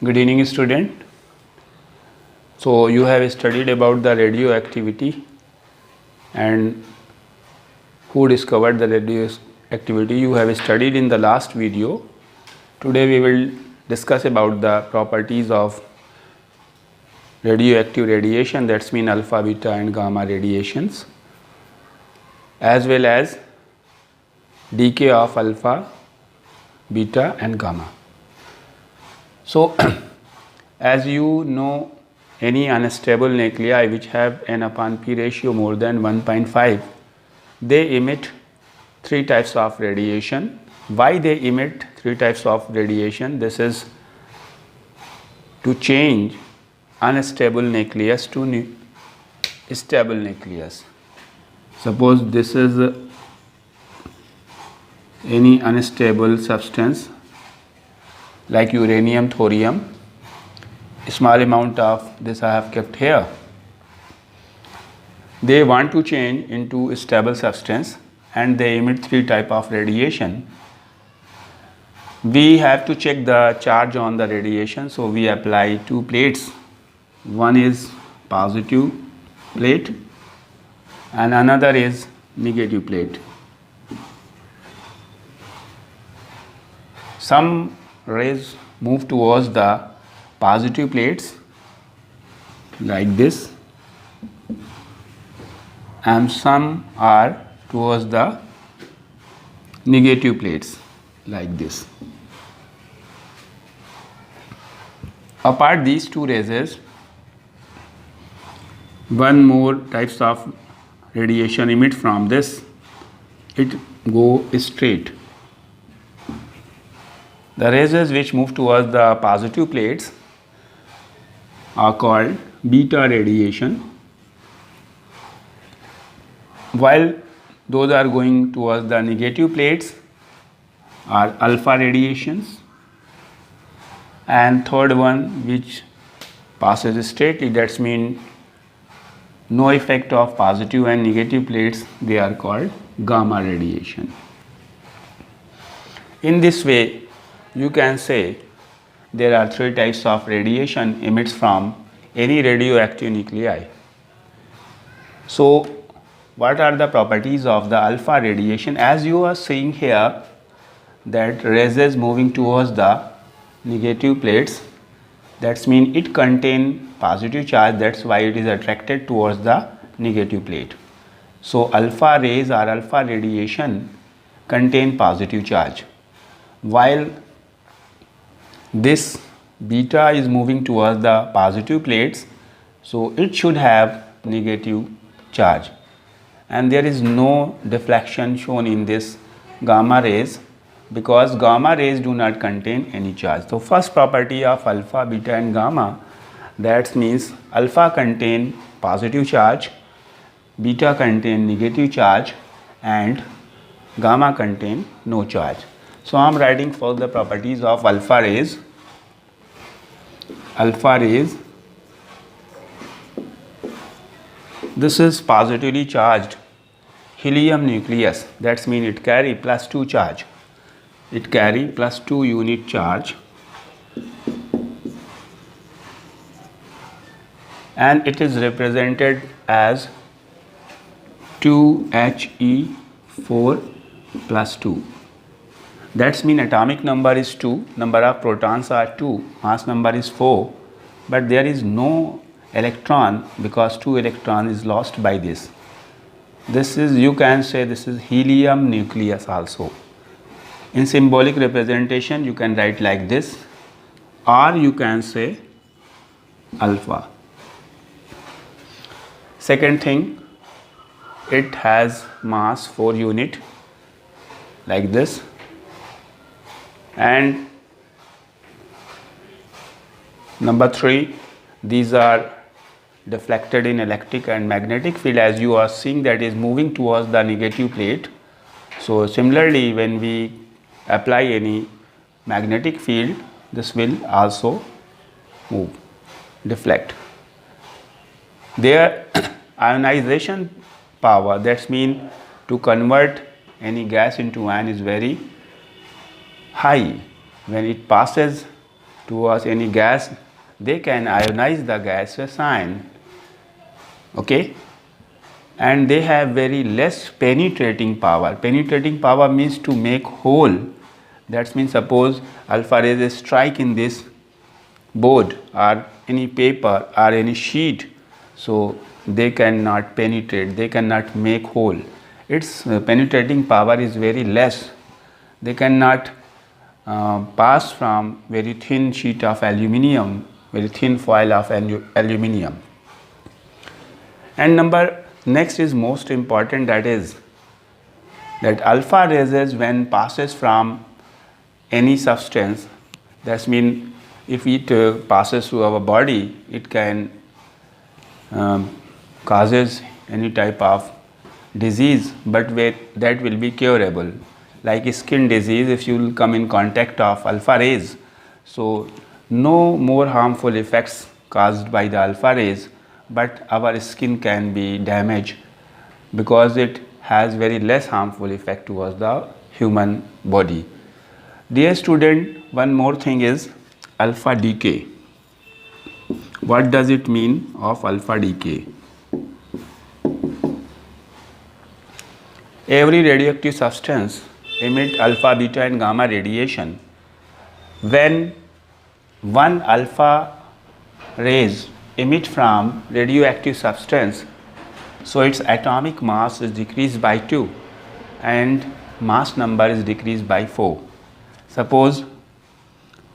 Good evening, student. So you have studied about the radioactivity and who discovered the radioactivity. You have studied in the last video. Today we will discuss about the properties of radioactive radiation, that's mean alpha, beta and gamma radiations, as well as decay of alpha, beta and gamma. So as you know, any unstable nuclei which have N/P ratio more than 1.5, they emit three types of radiation. Why they emit three types of radiation? This is to change unstable nucleus to stable nucleus. Suppose this is any unstable substance like uranium, thorium. Small amount of this I have kept here. They want to change into a stable substance and they emit three type of radiation. We have to check the charge on the radiation, so we apply two plates. One is positive plate and another is negative plate. Some rays move towards the positive plates like this and some are towards the negative plates like this. Apart these two rays, one more types of radiation emit from this. It go straight. The rays which move towards the positive plates are called beta radiation, while those are going towards the negative plates are alpha radiations, and third one which passes straightly, that's mean no effect of positive and negative plates, they are called gamma radiation. In this way you can say there are three types of radiation emits from any radioactive nuclei. So what are the properties of the alpha radiation? As you are seeing here that rays is moving towards the negative plates, that's mean it contain positive charge, that's why it is attracted towards the negative plate. So alpha rays or alpha radiation contain positive charge, while this beta is moving towards the positive plates, so it should have negative charge, and there is no deflection shown in this gamma rays because gamma rays do not contain any charge. So first property of alpha, beta and gamma, that means alpha contain positive charge, beta contain negative charge and gamma contain no charge. So I am writing for the properties of alpha rays. Alpha rays, this is positively charged helium nucleus, that means it carry +2 charge. It carry +2 unit charge and it is represented as 2He4 +2. That's mean atomic number is 2, number of protons are 2, mass number is 4, but there is no electron because 2 electron is lost by this. This is, you can say this is helium nucleus also. In symbolic representation you can write like this, or you can say alpha. Second thing, it has mass 4 unit like this, and number 3, these are deflected in electric and magnetic field, as you are seeing that is moving towards the negative plate. So similarly when we apply any magnetic field, this will also move, deflect. Their ionization power, that's mean to convert any gas into ion, is very high. When it passes towards any gas, they can ionize the gaseous ion, okay, and they have very less penetrating power. Penetrating power means to make hole. That means suppose alpha rays strike in this board or any paper or any sheet, so they cannot penetrate, they cannot make hole. Its penetrating power is very less. They cannot pass from very thin sheet of aluminium, very thin foil of aluminium. And next is most important, that is that alpha rays when passes from any substance, that means if it passes through our body, it can causes any type of disease, but that will be curable. Like skin disease, if you will come in contact of alpha rays, so no more harmful effects caused by the alpha rays, but our skin can be damaged because it has very less harmful effect towards the human body. Dear student, one more thing is alpha decay. What does it mean of alpha decay? Every radioactive substance emit alpha, beta and gamma radiation. When one alpha rays emit from radioactive substance, so its atomic mass is decreased by 2 and mass number is decreased by 4. Suppose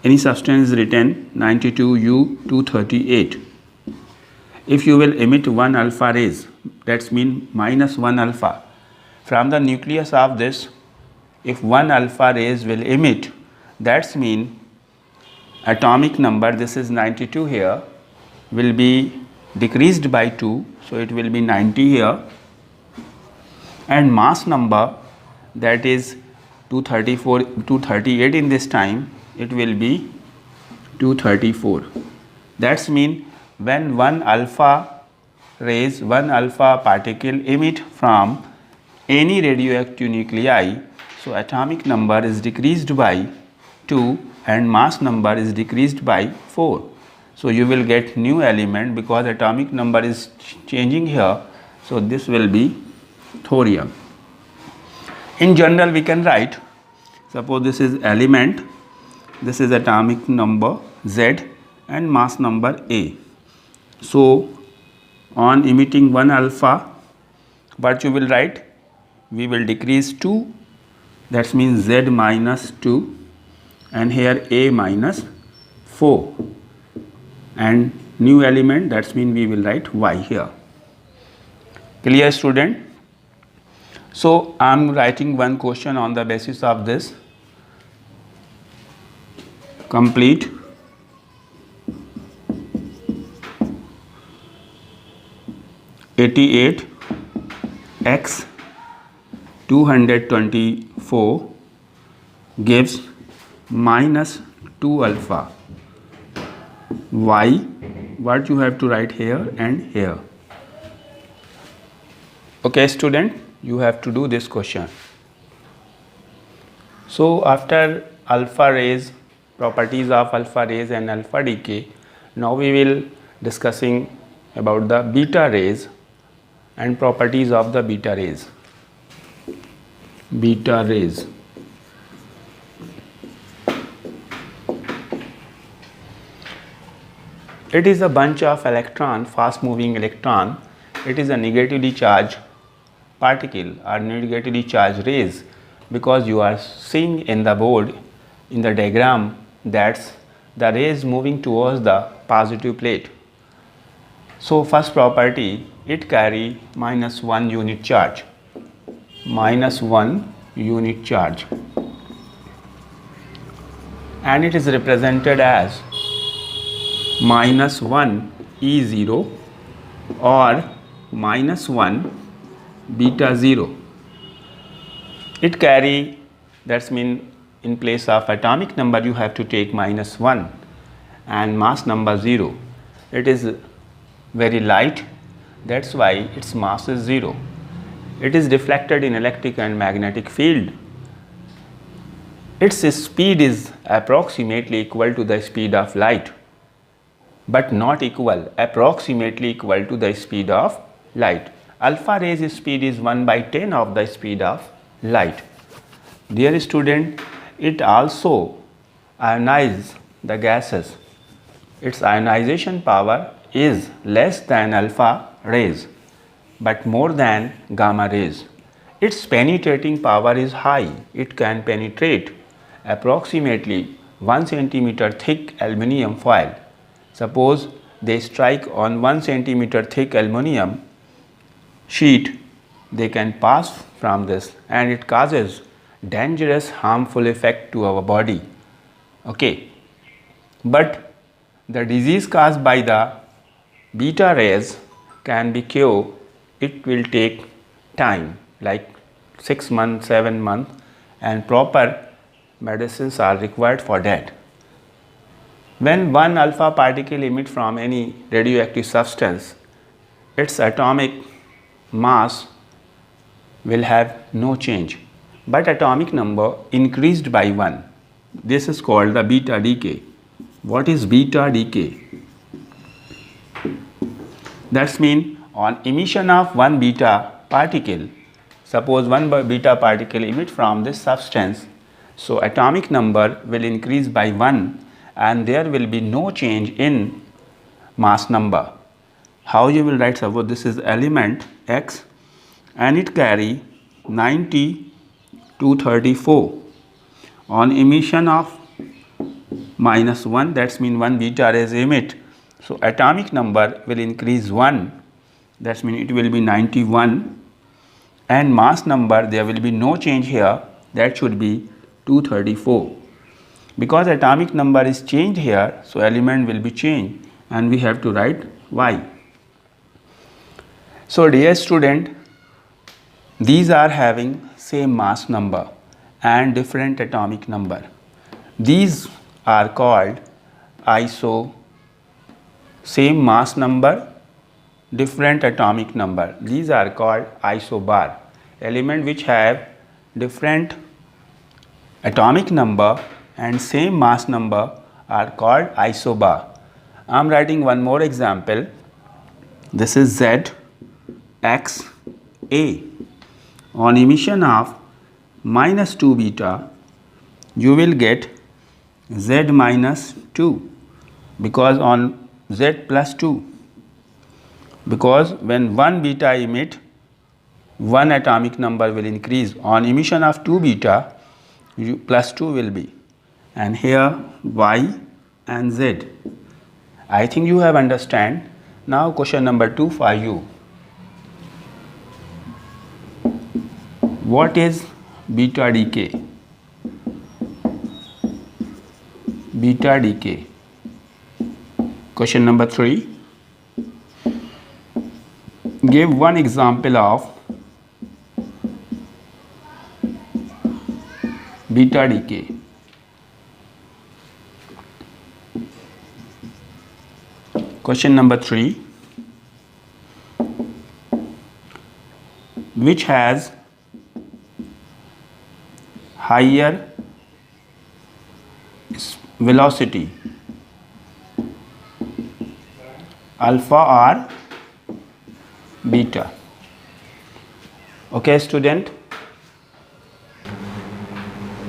any substance is written 92U238. If you will emit 1 alpha rays, that means minus 1 alpha. From the nucleus of this, if 1 alpha rays will emit, that means atomic number, this is 92 here, will be decreased by 2, so it will be 90 here, and mass number, that is 238 in this time, it will be 234. That means when 1 alpha rays, 1 alpha particle emit from any radioactive nuclei, so atomic number is decreased by 2 and mass number is decreased by 4. So you will get new element because atomic number is changing here, so this will be thorium. In general we can write, suppose this is element, this is atomic number Z and mass number A. So on emitting 1 alpha, what you will write? We will decrease 2, that means Z minus 2, and here A minus 4, and new element, that means we will write Y here. Clear, student? So I am writing one question on the basis of this. Complete. X 224 gives minus 2 alpha. Y, what you have to write here and here. Okay, student, you have to do this question. So after alpha rays, properties of alpha rays and alpha decay, now we will discussing about the beta rays and properties of the beta rays. Beta rays. It is a bunch of electron, fast moving electron. It is a negatively charged particle or negatively charged rays, because you are seeing in the board, in the diagram, that's the rays moving towards the positive plate. So first property, it carry minus 1 unit charge. Minus 1 unit charge, and it is represented as minus 1 E0 or minus 1 beta 0. It carry, that's mean in place of atomic number you have to take minus 1 and mass number 0. It is very light, that's why its mass is 0. It is deflected in electric and magnetic field. its speed is approximately equal to the speed of light, but not equal, approximately equal to the speed of light. Alpha rays speed is 1 by 10 of the speed of light. Dear student, it also ionizes the gases. Its ionization power is less than alpha rays but more than gamma rays. Its penetrating power is high. It can penetrate approximately 1 centimeter thick aluminum foil. Suppose they strike on 1 centimeter thick aluminum sheet, they can pass from this and it causes dangerous harmful effect to our body. Okay, but the disease caused by the beta rays can be cured. It will take time like 6 months, 7 months, and proper medicines are required for that. When one alpha particle emits from any radioactive substance, its atomic mass will have no change, but atomic number increased by 1. This is called the beta decay. What is beta decay? That's mean on emission of one beta particle, suppose one beta particle emit from this substance, so atomic number will increase by 1 and there will be no change in mass number. How you will write? Suppose this is element X and it carry 90 to 34. On emission of -1, that's mean 1 beta rays emit, so atomic number will increase 1, that's mean it will be 91, and mass number there will be no change here, that should be 234. Because atomic number is changed here, so element will be changed and we have to write Y. So dear student, these are having same mass number and different atomic number. These are called same mass number, different atomic number. These are called isobar. Element which have different atomic number and same mass number are called isobar. I am writing one more example. This is Z X A. On emission of -2 beta, you will get Z -2, because on Z plus 2, because when 1 beta emit, 1 atomic number will increase. On emission of 2 beta, plus 2 will be, and here Y and Z. I think you have understand. Now question number 2 for you. What is beta decay? Beta decay. Question number 3. Give one example of beta decay. Question number 3. Which has higher velocity, alpha or beta? Okay student,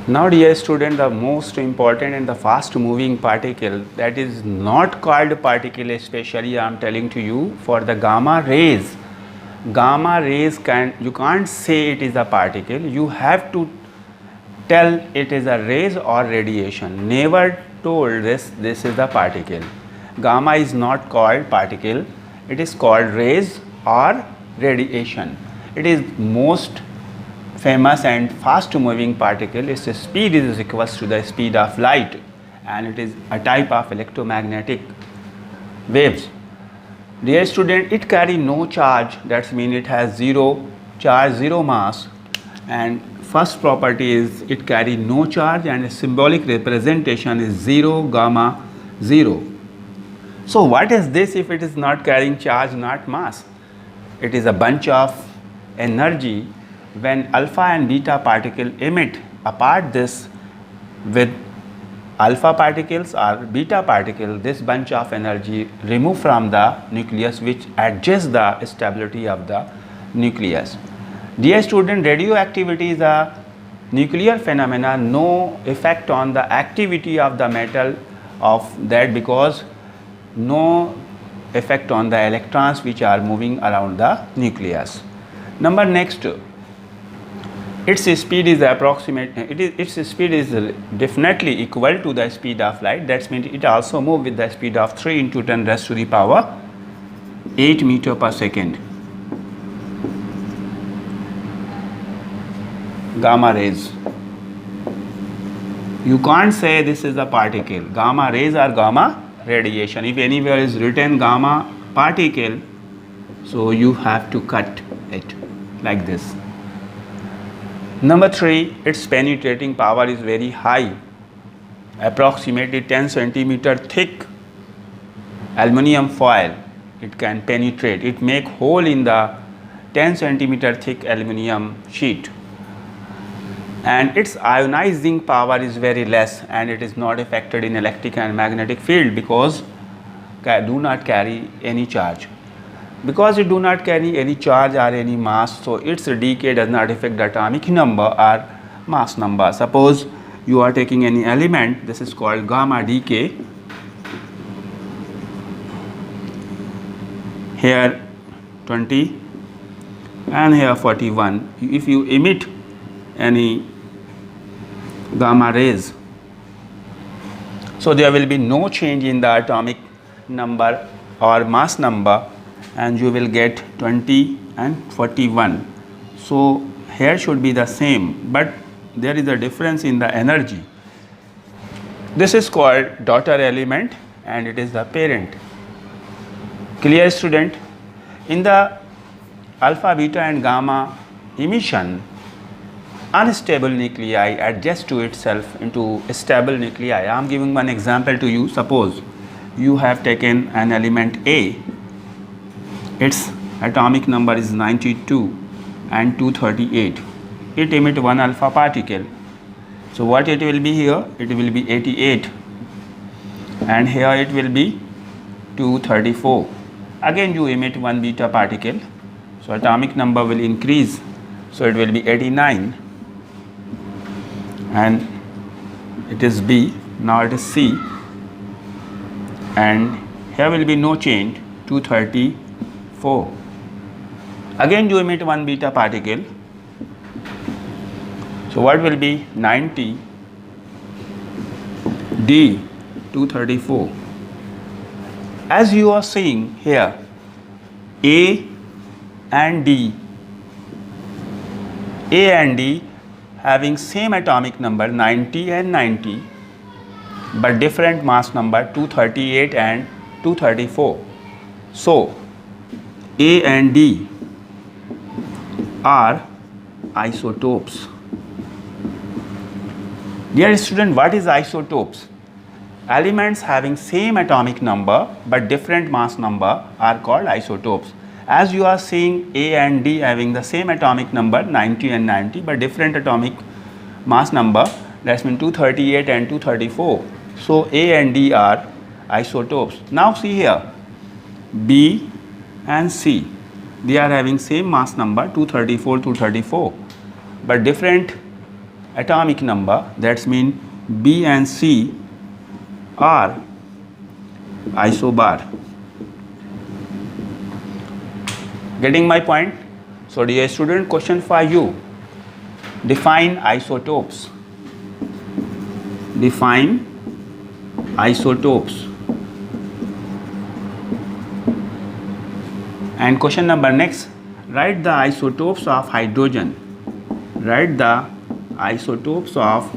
now dear student, the most important and the fast moving particle, that is not called particle, especially I am telling to you for the gamma rays. Gamma rays you can't say it is a particle, you have to tell it is a rays or radiation. Never told this is a particle. Gamma is not called particle, it is called rays or radiation. It is most famous and fast moving particle. Its speed is equals to the speed of light and it is a type of electromagnetic waves. Dear student, it carry no charge, that means it has zero charge, zero mass, and first property is it carry no charge and a symbolic representation is 0 gamma 0. So what is this if it is not carrying charge, not mass? It is a bunch of energy. When alpha and beta particle emit, apart this with alpha particles or beta particle, this bunch of energy removed from the nucleus, which adjusts the stability of the nucleus. Dear student, radioactivity is a nuclear phenomena, no effect on the activity of the metal of that, because no effect on the electrons which are moving around the nucleus. Number next, its speed is its speed is definitely equal to the speed of light. That means it also moves with the speed of 3 into 10 raised to the power 8 meter per second. Gamma rays. You can't say this is a particle. Gamma rays are gamma radiation. If anywhere is written gamma particle, so you have to cut it like this. Number 3, its penetrating power is very high, approximately 10 centimeter thick aluminum foil. It can penetrate, it make hole in the 10 centimeter thick aluminum sheet, and its ionizing power is very less, and it is not affected in electric and magnetic field because do not carry any charge. Because it do not carry any charge or any mass, so its decay does not affect the atomic number or mass number. Suppose you are taking any element, this is called gamma decay. Here 20 and here 41. If you emit any gamma rays, so there will be no change in the atomic number or mass number, and you will get 20 and 41. So here should be the same, but there is a difference in the energy. This is called daughter element and it is the parent. Clear, student? In the alpha, beta and gamma emission, unstable nuclei adjust to itself into stable nuclei. I am giving one example to you. Suppose you have taken an element A, its atomic number is 92 and 238. It emits one alpha particle. So what it will be here? It will be 88, and here it will be 234. Again you emit one beta particle, so atomic number will increase, so it will be 89, and it is B. Now it is C, and here will be no change, 234. Again you emit one beta particle, so what will be 90, D, 234. As you are seeing here, A and D having same atomic number 90 and 90, but different mass number 238 and 234. So A and D are isotopes. Dear student, what is isotopes? Elements having same atomic number but different mass number are called isotopes. As you are seeing A and D having the same atomic number 90 and 90 but different atomic mass number, that means 238 and 234. So A and D are isotopes. Now see here, B and C, they are having same mass number 234 but different atomic number, that means B and C are isobar. Getting my point? So dear student, question for you. Define isotopes. Define isotopes. And question number next, write the isotopes of hydrogen. Write the isotopes of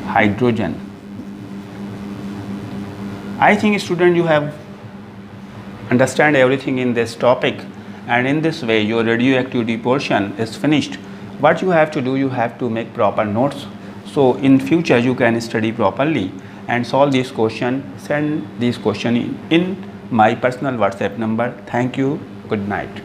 hydrogen. I think student you have understand everything in this topic, and in this way your radioactivity portion is finished. What you have to do, you have to make proper notes, so in future you can study properly and solve this question. Send this question in my personal WhatsApp number. Thank you. Good night.